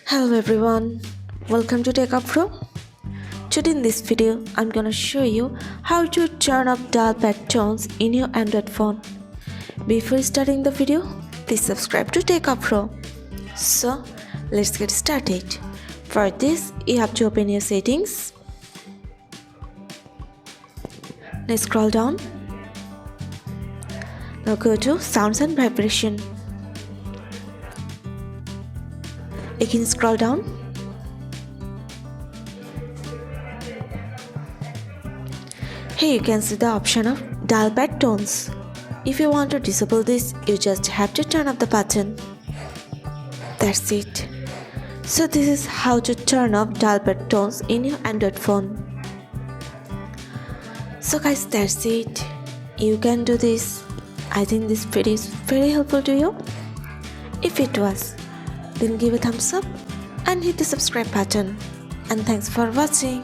Hello everyone, welcome to Techavro. Today in this video, I'm gonna show you how to turn up dial pad tones in your Android phone. Before starting the video, please subscribe to Techavro. So, let's get started. For this, you have to open your settings. Now scroll down. Now go to Sounds and Vibration. You can scroll down. Here you can see the option of dial pad tones. If you want to disable this, you just have to turn off the button. That's it. So this is how to turn off dial pad tones in your Android phone. So guys, that's it. You can do this. I think this video is very helpful to you. If it was, then give a thumbs up and hit the subscribe button. And thanks for watching.